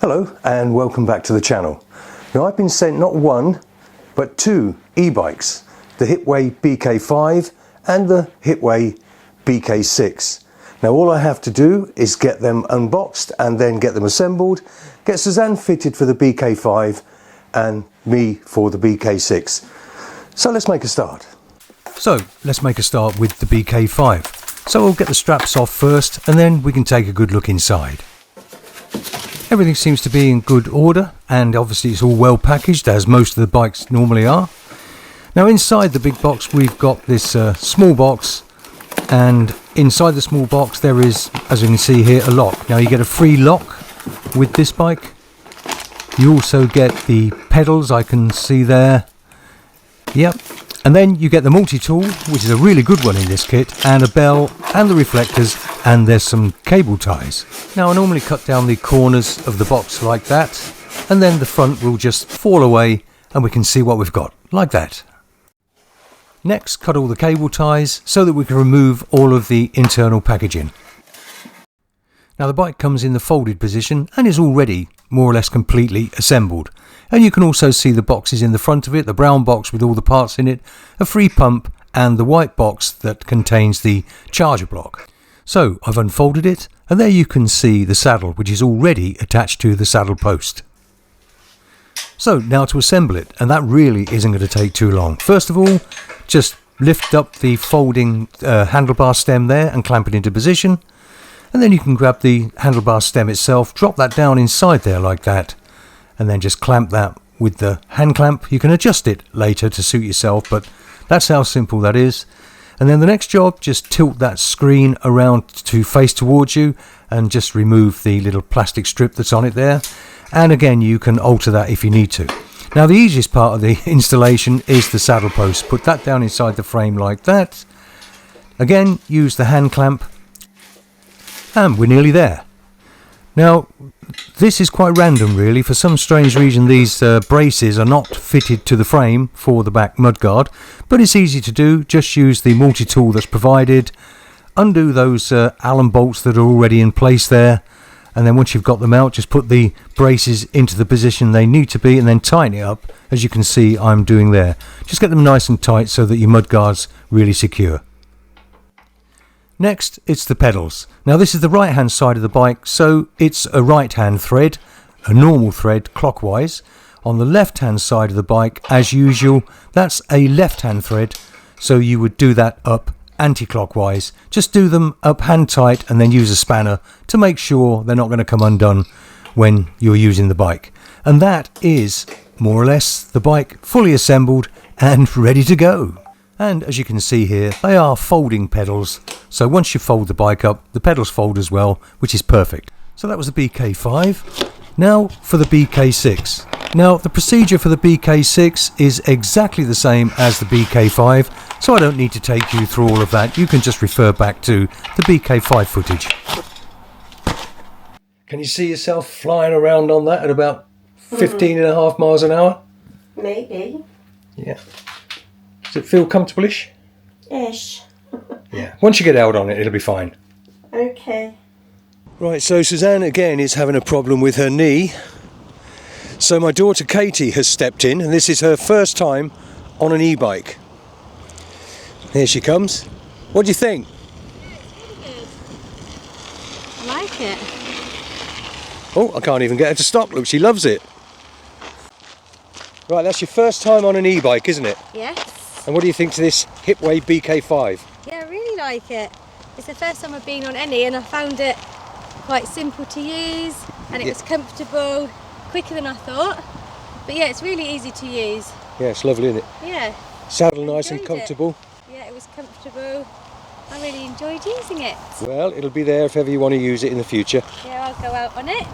Hello and welcome back to the channel. Now I've been sent not one but two e-bikes, the Hitway BK5 and the Hitway BK6. Now all I have to do is get them unboxed and then get them assembled, get Suzanne fitted for the BK5 and me for the BK6. So let's make a start. So let's make a start with the BK5. So we'll get the straps off first and then we can take a good look inside. Everything seems to be in good order and obviously it's all well packaged as most of the bikes normally are. Now inside the big box we've got this small box, and inside the small box there is, as you can see here, a lock. Now you get a free lock with this bike. You also get the pedals, I can see there. Yep. And then you get the multi-tool, which is a really good one in this kit, and a bell and the reflectors, and there's some cable ties. Now I normally cut down the corners of the box like that, and then the front will just fall away and we can see what we've got, like that. Next, cut all the cable ties so that we can remove all of the internal packaging. Now the bike comes in the folded position and is already more or less completely assembled. And you can also see the boxes in the front of it, the brown box with all the parts in it, a free pump and the white box that contains the charger block. So I've unfolded it and there you can see the saddle, which is already attached to the saddle post. So now to assemble it, and that really isn't going to take too long. First of all, just lift up the folding handlebar stem there and clamp it into position. And then you can grab the handlebar stem itself, drop that down inside there like that, and then just clamp that with the hand clamp. You can adjust it later to suit yourself, but that's how simple that is. And then the next job, just tilt that screen around to face towards you and just remove the little plastic strip that's on it there. And again, you can alter that if you need to. Now the easiest part of the installation is the saddle post. Put that down inside the frame like that. Again, use the hand clamp. And we're nearly there. Now this is quite random really. For some strange reason these braces are not fitted to the frame for the back mudguard, but it's easy to do. Just use the multi-tool that's provided, undo those Allen bolts that are already in place there, and then once you've got them out, just put the braces into the position they need to be and then tighten it up, as you can see I'm doing there. Just get them nice and tight so that your mudguard's really secure. Next, it's the pedals. Now this is the right hand side of the bike, so it's a right hand thread, a normal thread clockwise. On the left hand side of the bike, as usual, that's a left hand thread, so you would do that up anti-clockwise. Just do them up hand tight and then use a spanner to make sure they're not going to come undone when you're using the bike. And that is more or less the bike fully assembled and ready to go. And as you can see here, they are folding pedals, so once you fold the bike up, the pedals fold as well, which is perfect. So that was the BK5. Now for the BK6. Now the procedure for the BK6 is exactly the same as the BK5, so I don't need to take you through all of that. You can just refer back to the BK5 footage. Can you see yourself flying around on that at about 15.5 miles an hour? Maybe. Yeah. Does it feel comfortable-ish? Ish. Yeah. Once you get out on it, it'll be fine. Okay. Right, so Suzanne again is having a problem with her knee. So my daughter Katie has stepped in, and this is her first time on an e-bike. Here she comes. What do you think? I like it. Oh, I can't even get her to stop. Look, she loves it. Right, that's your first time on an e-bike, isn't it? Yes. And what do you think to this Hitway BK5? Yeah, I really like it. It's the first time I've been on any, and I found it quite simple to use, and it was comfortable, quicker than I thought. But yeah, it's really easy to use. Yeah, it's lovely, isn't it? Yeah. Saddle nice and comfortable. Yeah, it was comfortable. I really enjoyed using it. Well, it'll be there if ever you want to use it in the future. Yeah, I'll go out on it.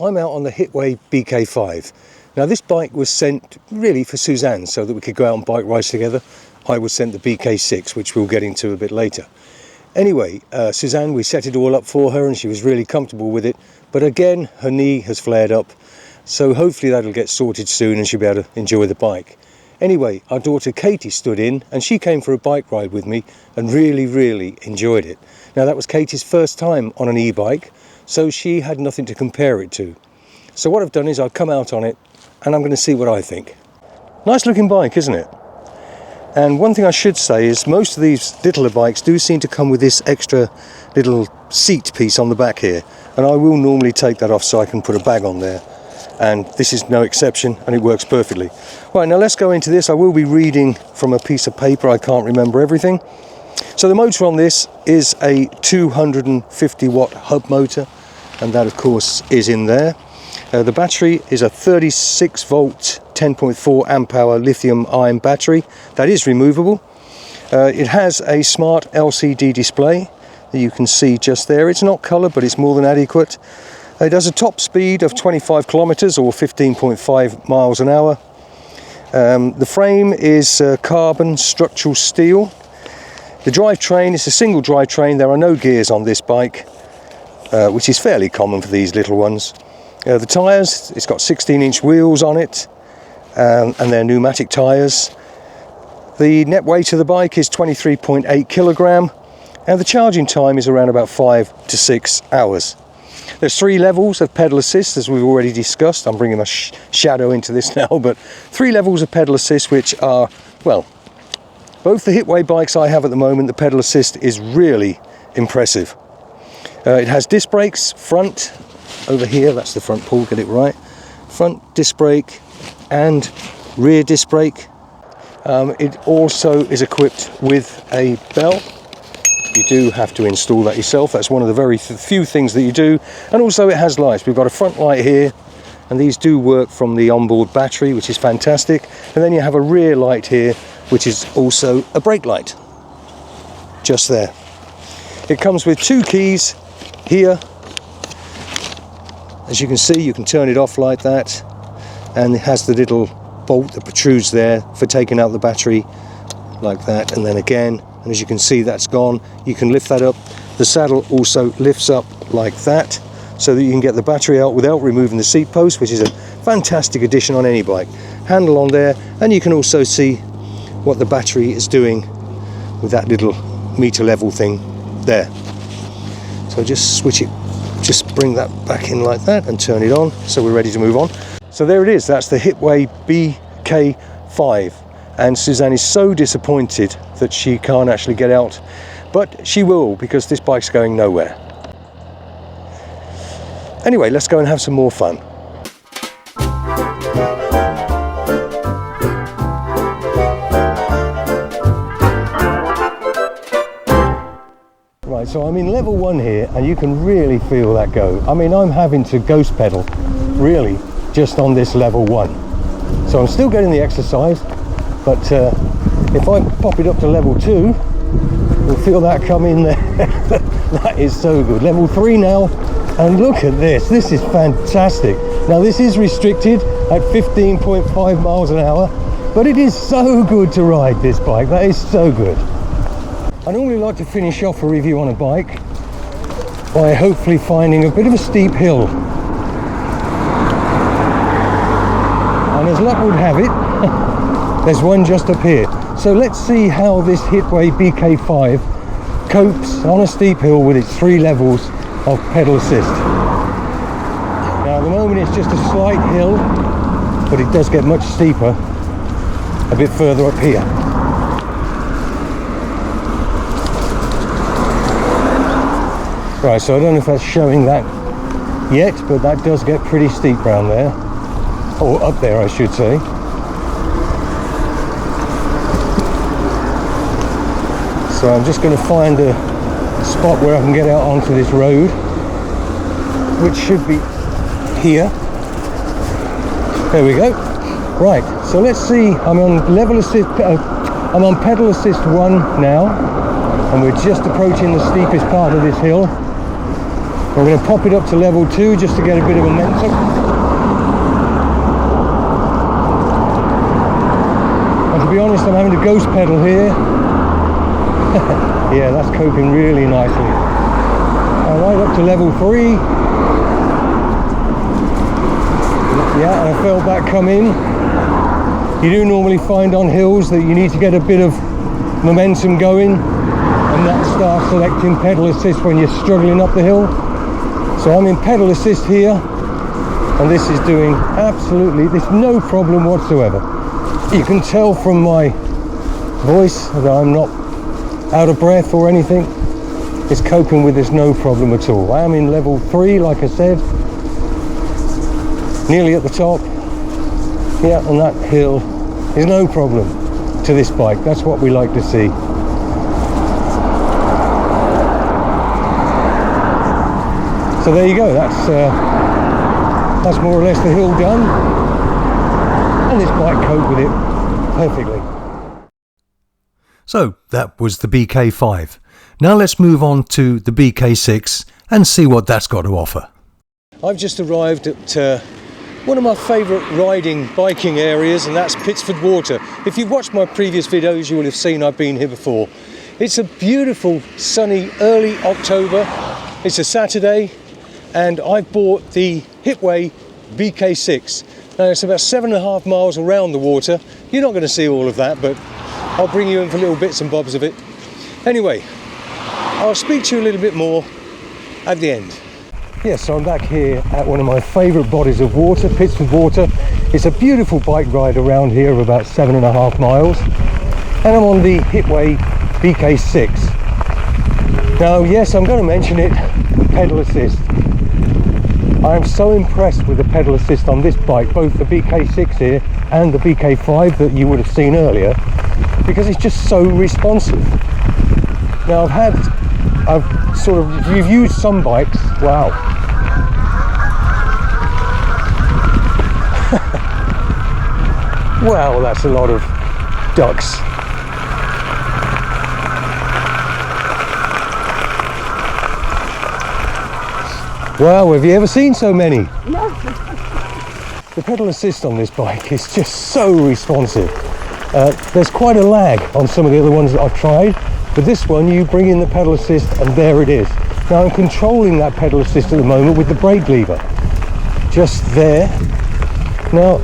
I'm out on the Hitway BK5. Now this bike was sent really for Suzanne so that we could go out and bike rides together. I was sent the BK6, which we'll get into a bit later. Anyway, Suzanne, we set it all up for her and she was really comfortable with it. But again, her knee has flared up. So hopefully that'll get sorted soon and she'll be able to enjoy the bike. Anyway, our daughter Katie stood in and she came for a bike ride with me and really enjoyed it. Now that was Katie's first time on an e-bike, so she had nothing to compare it to. So what I've done is I've come out on it and I'm going to see what I think. Nice looking bike, isn't it? And one thing I should say is most of these littler bikes do seem to come with this extra little seat piece on the back here. And I will normally take that off so I can put a bag on there. And this is no exception and it works perfectly. Right, now let's go into this. I will be reading from a piece of paper. I can't remember everything. So the motor on this is a 250 watt hub motor. And that of course is in there. The battery is a 36 volt 10.4 amp hour lithium-ion battery that is removable. It has a smart LCD display that you can see just there. It's not colour, but it's more than adequate. It has a top speed of 25 kilometers or 15.5 miles an hour. The frame is carbon structural steel. The drivetrain is a single drivetrain. There are no gears on this bike, which is fairly common for these little ones. The tyres, it's got 16-inch wheels on it, and they're pneumatic tyres. The net weight of the bike is 23.8 kilogram, and the charging time is around about 5 to 6 hours. There's 3 levels of pedal assist, as we've already discussed. I'm bringing my shadow into this now, but 3 levels of pedal assist, which are, well, both the Hitway bikes I have at the moment, the pedal assist is really impressive. It has disc brakes, front, over here, that's the front pull, get it right. Front disc brake and rear disc brake. It also is equipped with a bell. You do have to install that yourself. That's one of the very few things that you do. And also it has lights. We've got a front light here, and these do work from the onboard battery, which is fantastic. And then you have a rear light here, which is also a brake light. Just there. It comes with 2 keys here. As you can see, you can turn it off like that, and it has the little bolt that protrudes there for taking out the battery like that, and then again, and as you can see, that's gone. You can lift that up. The saddle also lifts up like that so that you can get the battery out without removing the seat post, which is a fantastic addition on any bike. Handle on there, and you can also see what the battery is doing with that little meter level thing there. So just switch it, just bring that back in like that and turn it on, so we're ready to move on. So there it is, that's the Hitway BK5, and Suzanne is so disappointed that she can't actually get out, but she will, because this bike's going nowhere. Anyway, let's go and have some more fun. Right, so I'm in level 1 here, and you can really feel that go. I mean, I'm having to ghost pedal, really, just on this level 1. So I'm still getting the exercise, but if I pop it up to level 2, you'll feel that come in there. That is so good. Level 3 now, and look at this. This is fantastic. Now, this is restricted at 15.5 miles an hour, but it is so good to ride this bike. That is so good. I normally like to finish off a review on a bike by hopefully finding a bit of a steep hill. And as luck would have it, there's one just up here. So let's see how this Hitway BK5 copes on a steep hill with its 3 levels of pedal assist. Now at the moment it's just a slight hill, but it does get much steeper a bit further up here. Right, so I don't know if that's showing that yet, but that does get pretty steep round there, or up there I should say. So I'm just going to find a spot where I can get out onto this road, which should be here. There we go. Right, so let's see, I'm on level assist, I'm on pedal assist 1 now, and we're just approaching the steepest part of this hill. I'm going to pop it up to level 2 just to get a bit of momentum. And to be honest, I'm having to ghost pedal here. Yeah, that's coping really nicely. Alright, up to level 3. Yeah, and I felt that come in. You do normally find on hills that you need to get a bit of momentum going, and that starts selecting pedal assist when you're struggling up the hill. So I'm in pedal assist here, and this is doing absolutely, there's no problem whatsoever. You can tell from my voice that I'm not out of breath or anything. It's coping with this no problem at all. I am in level 3, like I said, nearly at the top. Yeah, and that hill is no problem to this bike. That's what we like to see. So there you go, that's more or less the hill done, and this bike coped with it perfectly. So that was the BK5. Now let's move on to the BK6 and see what that's got to offer. I've just arrived at one of my favourite biking areas, and that's Pittsford Water. If you've watched my previous videos, you will have seen I've been here before. It's a beautiful, sunny, early October. It's a Saturday, and I bought the Hitway BK6. Now it's about 7.5 miles around the water. You're not going to see all of that, but I'll bring you in for little bits and bobs of it. Anyway, I'll speak to you a little bit more at the end. Yes, so I'm back here at one of my favourite bodies of water, Pittsford Water. It's a beautiful bike ride around here of about 7.5 miles. And I'm on the Hitway BK6. Now, yes, I'm going to mention it, pedal assist. I am so impressed with the pedal assist on this bike, both the BK6 here and the BK5 that you would have seen earlier, because it's just so responsive. Now, I've sort of reviewed some bikes. Wow. Wow, that's a lot of ducks. Wow, have you ever seen so many? No. The pedal assist on this bike is just so responsive. There's quite a lag on some of the other ones that I've tried, but this one, you bring in the pedal assist and there it is. Now I'm controlling that pedal assist at the moment with the brake lever. Just there. Now,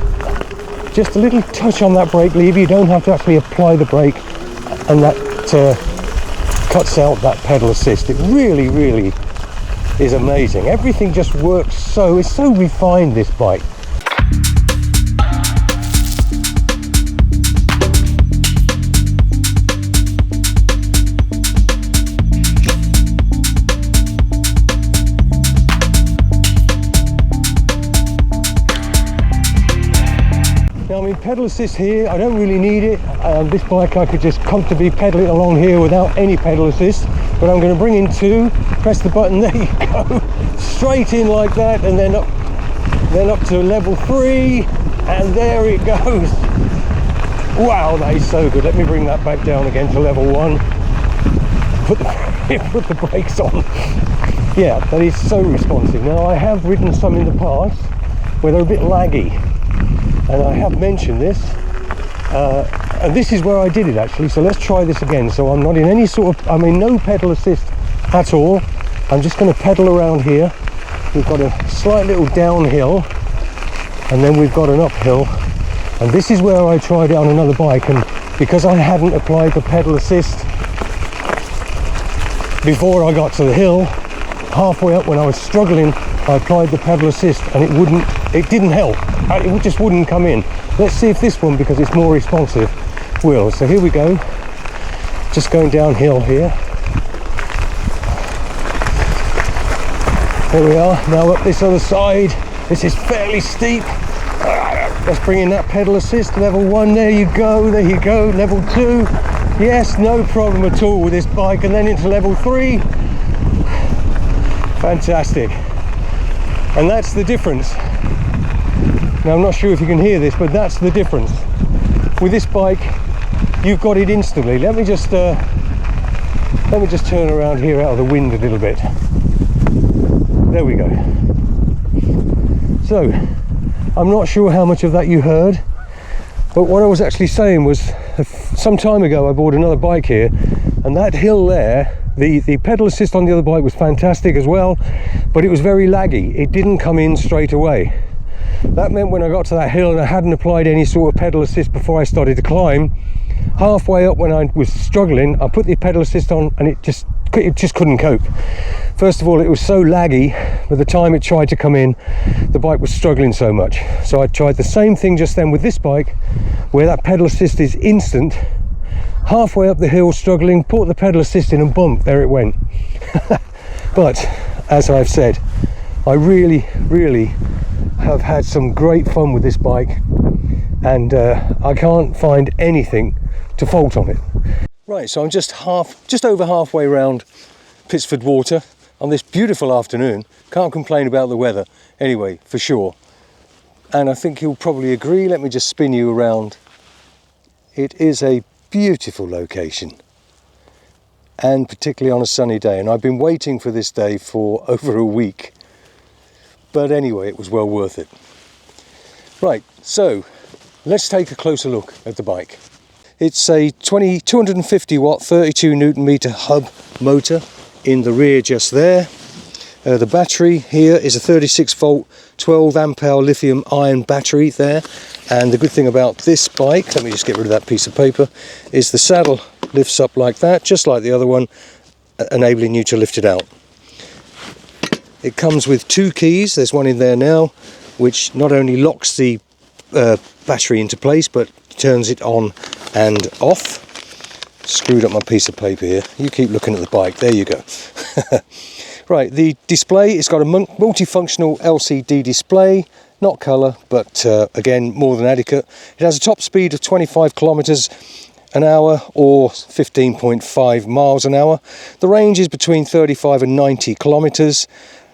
just a little touch on that brake lever. You don't have to actually apply the brake, and that cuts out that pedal assist. It really, really is amazing. Everything just works it's so refined, this bike. Now I'm in pedal assist here. I don't really need it. This bike I could just comfortably pedal it along here without any pedal assist, but I'm going to bring in 2, press the button, there you go, straight in like that, and then up to level 3, and there it goes. Wow, that is so good. Let me bring that back down again to level 1. Put the brakes on. Yeah, that is so responsive. Now I have ridden some in the past where they're a bit laggy, and I have mentioned this, and this is where I did it actually. So let's try this again. So I'm not in any sort of, I'm in no pedal assist at all. I'm just going to pedal around here. We've got a slight little downhill, and then we've got an uphill, and this is where I tried it on another bike, and because I hadn't applied the pedal assist before I got to the hill, halfway up when I was struggling, I applied the pedal assist and it didn't help. It just wouldn't come in. Let's see if this one, because it's more responsive, will. So here we go, just going downhill here. There we are, now up this other side. This is fairly steep. Let's bring in that pedal assist, level 1, there you go, level 2. Yes, no problem at all with this bike, and then into level 3. Fantastic. And that's the difference. Now I'm not sure if you can hear this, but that's the difference. With this bike, you've got it instantly. Let me just turn around here out of the wind a little bit. there we go. So I'm not sure how much of that you heard, but what I was actually saying was some time ago I bought another bike here, and that hill there, the pedal assist on the other bike was fantastic as well, but it was very laggy. It didn't come in straight away. That meant when I got to that hill and I hadn't applied any sort of pedal assist before I started to climb, halfway up when I was struggling, I put the pedal assist on and it just couldn't cope. First of all, it was so laggy. By the time it tried to come in, the bike was struggling so much. So I tried the same thing just then with this bike, where that pedal assist is instant. Halfway up the hill struggling, put the pedal assist in and bump, there it went. But as I've said, I really have had some great fun with this bike, and I can't find anything to fault on it. Right, so I'm just over halfway around Pittsford Water on this beautiful afternoon. Can't complain about the weather anyway, for sure. And I think you'll probably agree. Let me just spin you around. It is a beautiful location, and particularly on a sunny day, and I've been waiting for this day for over a week, but anyway, it was well worth it. Right, so let's take a closer look at the bike. It's a 250 watt 32 Newton meter hub motor in the rear just there. The battery here is a 36 volt 12 amp hour lithium-ion battery there, and the good thing about this bike, let me just get rid of that piece of paper, is the saddle lifts up like that, just like the other one, enabling you to lift it out. It comes with 2 keys. There's one in there now, which not only locks the battery into place, but turns it on and off. Screwed up my piece of paper here. You keep looking at the bike. There you go. Right, the display, it's got a multifunctional LCD display, not colour, but again, more than adequate. It has a top speed of 25 kilometres an hour or 15.5 miles an hour. The range is between 35 and 90 kilometres.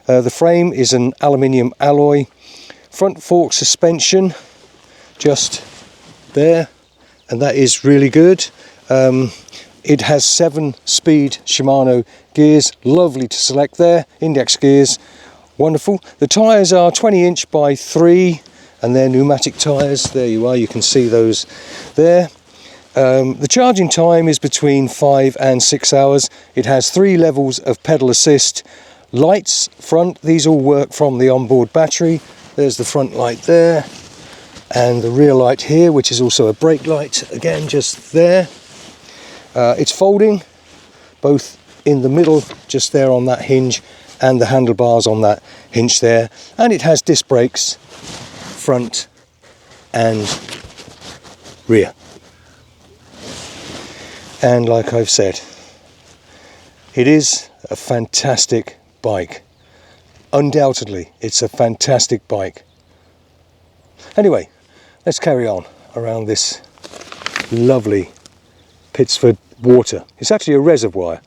The frame is an aluminium alloy. Front fork suspension, just there, and that is really good. It has 7-speed Shimano gears, lovely to select there, index gears, wonderful. The tyres are 20-inch by 3, and they're pneumatic tyres. There you are, you can see those there. The charging time is between 5 and 6 hours. It has 3 levels of pedal assist. Lights front, these all work from the onboard battery. There's the front light there, and the rear light here, which is also a brake light, again just there. It's folding, both in the middle just there on that hinge, and the handlebars on that hinge there, and it has disc brakes front and rear. And like I've said, it is a fantastic bike. Undoubtedly, it's a fantastic bike. Anyway, let's carry on around this lovely Pittsford Water. It's actually a reservoir.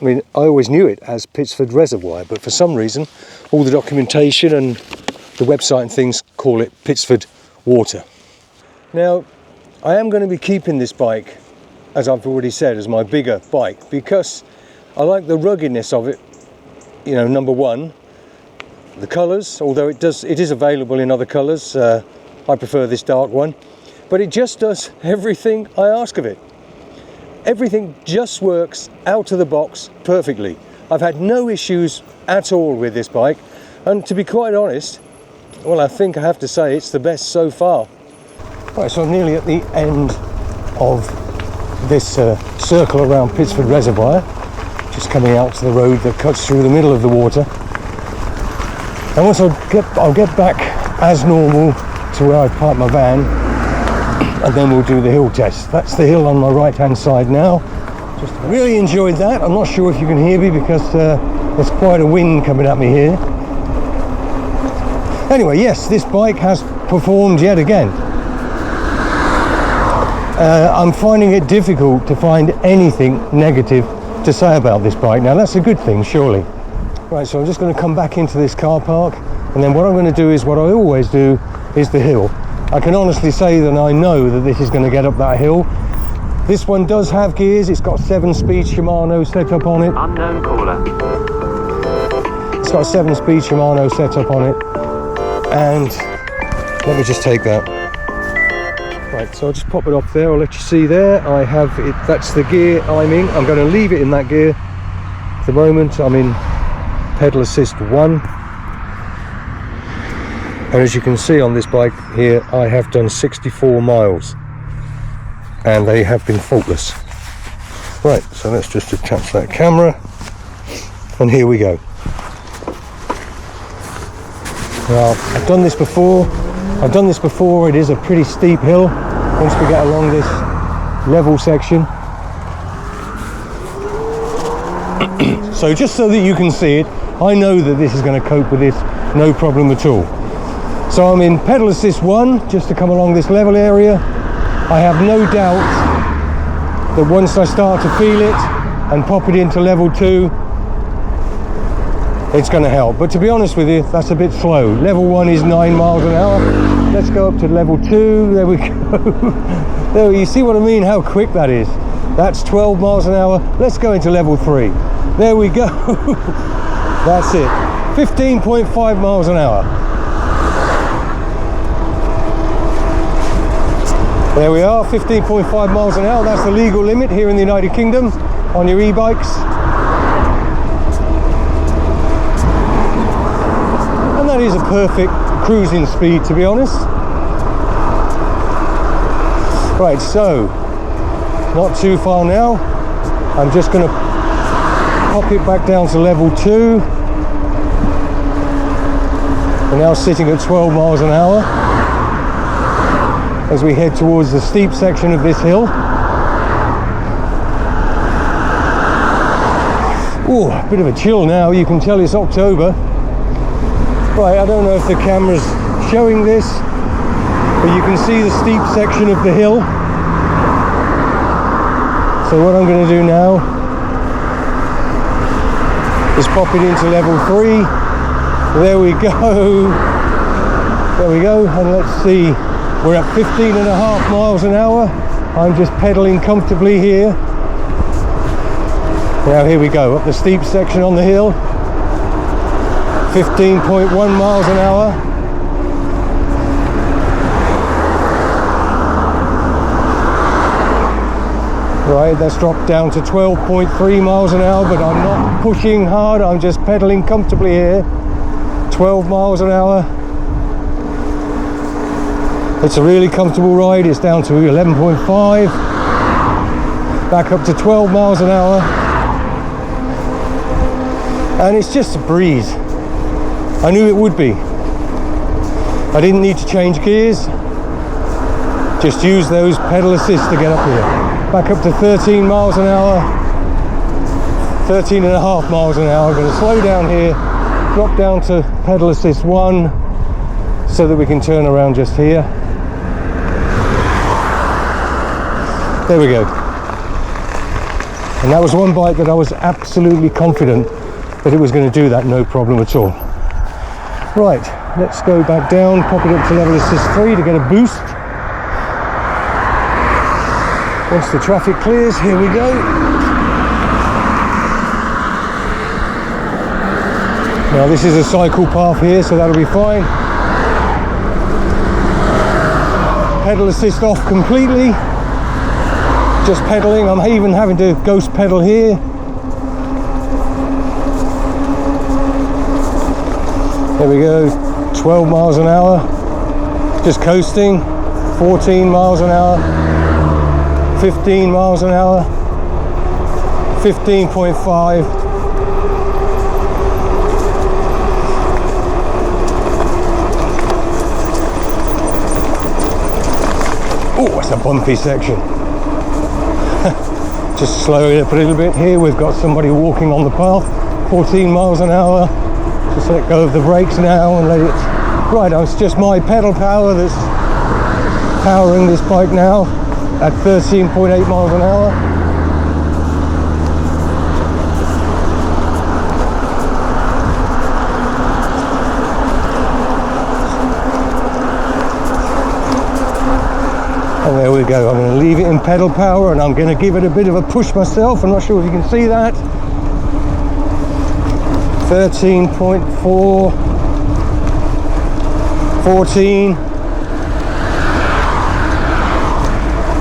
I mean, I always knew it as Pittsford Reservoir, but for some reason, all the documentation and the website and things call it Pittsford Water. Now, I am going to be keeping this bike, as I've already said, as my bigger bike, because I like the ruggedness of it. You know, number one, the colours, although it is available in other colours. I prefer this dark one, but it just does everything I ask of it. Everything just works out of the box perfectly. I've had no issues at all with this bike, and to be quite honest, well, I think I have to say it's the best so far. Right, so I'm nearly at the end of this circle around Pittsford Reservoir, just coming out to the road that cuts through the middle of the water. And once I'll get back as normal to where I parked my van, and then we'll do the hill test. That's the hill on my right hand side now. Just really enjoyed that. I'm not sure if you can hear me because there's quite a wind coming at me here. Anyway, yes, this bike has performed yet again. I'm finding it difficult to find anything negative to say about this bike. Now that's a good thing, surely. Right, so I'm just going to come back into this car park, and then what I'm going to do is what I always do, is the hill. I can honestly say that I know that this is going to get up that hill. This one does have gears. It's got 7-speed Shimano set up on it. Unknown caller. It's got a 7-speed Shimano setup on it, and let me just take that. Right, so I'll just pop it up there. I'll let you see there. I have it. That's the gear I'm in. I'm going to leave it in that gear. At the moment, I'm in pedal assist 1. And as you can see on this bike here, I have done 64 miles. And they have been faultless. Right, so let's just attach that camera. And here we go. Now, I've done this before. It is a pretty steep hill once we get along this level section. So just so that you can see it, I know that this is going to cope with this no problem at all. So I'm in pedal assist 1 just to come along this level area. I have no doubt that once I start to feel it and pop it into level 2, it's going to help. But to be honest with you, that's a bit slow. Level 1 is 9 miles an hour. Let's go up to level 2. There we go. There, you see what I mean, how quick that is. That's 12 miles an hour. Let's go into level 3. There we go. That's it. 15.5 miles an hour. There we are, 15.5 miles an hour. That's the legal limit here in the United Kingdom on your e-bikes. And that is a perfect cruising speed, to be honest. Right, so not too far now. I'm just going to pop it back down to level 2. We're now sitting at 12 miles an hour as we head towards the steep section of this hill. Oh, a bit of a chill now. You can tell it's October. Right, I don't know if the camera's showing this, but you can see the steep section of the hill. So what I'm going to do now is pop it into level 3. There we go. There we go. And let's see, we're at 15.5 miles an hour. I'm just pedaling comfortably here. Now here we go, up the steep section on the hill. 15.1 miles an hour. Right, that's dropped down to 12.3 miles an hour, but I'm not pushing hard, I'm just pedaling comfortably here. 12 miles an hour. It's a really comfortable ride. It's down to 11.5. Back up to 12 miles an hour. And it's just a breeze. I knew it would be. I didn't need to change gears. Just use those pedal assists to get up here. Back up to 13 miles an hour. 13.5 miles an hour. I'm going to slow down here. Drop down to pedal assist 1 so that we can turn around just here. There we go. And that was one bike that I was absolutely confident that it was going to do that, no problem at all. Right, let's go back down, pop it up to level assist 3 to get a boost. Once the traffic clears, here we go. Now this is a cycle path here, so that'll be fine. Pedal assist off completely. Just pedaling. I'm even having to ghost pedal here. There we go, 12 miles an hour. Just coasting. 14 miles an hour. 15 miles an hour. 15.5. Oh, it's a bumpy section. Just slow it up a little bit here. We've got somebody walking on the path. 14 miles an hour. Just let go of the brakes now and let it... Right, it's just my pedal power that's powering this bike now at 13.8 miles an hour. And there we go. I'm going to leave it in pedal power and I'm going to give it a bit of a push myself. I'm not sure if you can see that. 13.4, 14.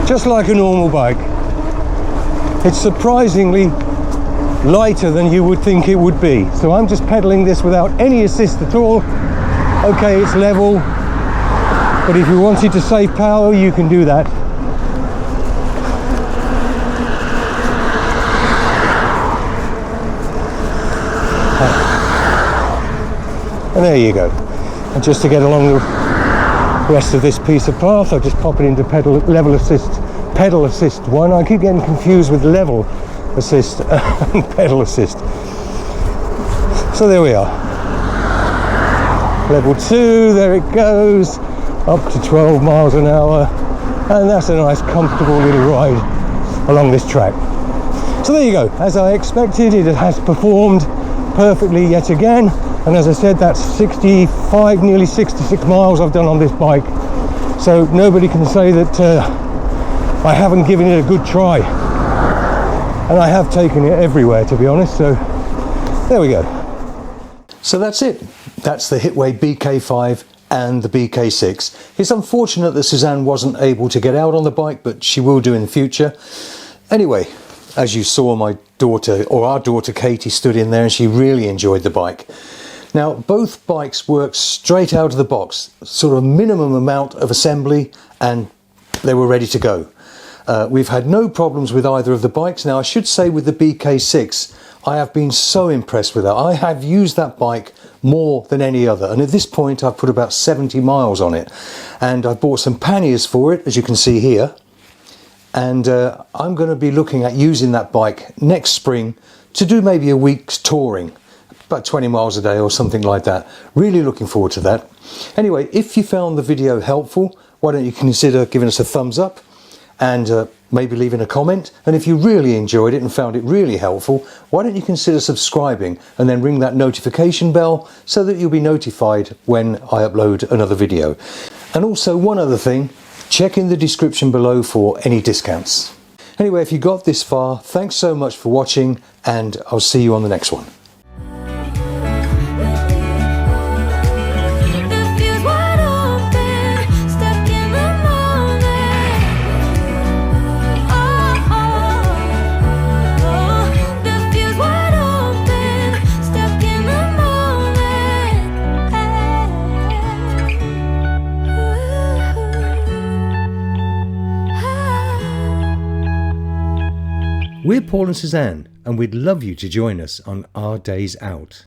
Just like a normal bike. It's surprisingly lighter than you would think it would be. So I'm just pedaling this without any assist at all. Okay, it's level, but if you wanted to save power, you can do that. And there you go. And just to get along the rest of this piece of path, I'll just pop it into pedal assist 1. I keep getting confused with level assist and pedal assist. So there we are. Level 2, there it goes, up to 12 miles an hour, and that's a nice comfortable little ride along this track. So there you go. As I expected, it has performed perfectly yet again. And as I said, that's 65, nearly 66 miles I've done on this bike. So nobody can say that I haven't given it a good try. And I have taken it everywhere, to be honest. So there we go. So that's it. That's the Hitway BK5 and the BK6. It's unfortunate that Suzanne wasn't able to get out on the bike, but she will do in the future. Anyway, as you saw, my daughter, or our daughter Katie, stood in there and she really enjoyed the bike. Now, both bikes work straight out of the box, sort of minimum amount of assembly, and they were ready to go. We've had no problems with either of the bikes. Now, I should say with the BK6, I have been so impressed with that. I have used that bike more than any other, and at this point I've put about 70 miles on it, and I've bought some panniers for it, as you can see here, and I'm going to be looking at using that bike next spring to do maybe a week's touring, about 20 miles a day or something like that. Really looking forward to that. Anyway, if you found the video helpful, why don't you consider giving us a thumbs up and maybe leaving a comment. And if you really enjoyed it and found it really helpful, why don't you consider subscribing and then ring that notification bell so that you'll be notified when I upload another video. And also one other thing, check in the description below for any discounts. Anyway, if you got this far, thanks so much for watching, and I'll see you on the next one. We're Paul and Suzanne, and we'd love you to join us on our days out.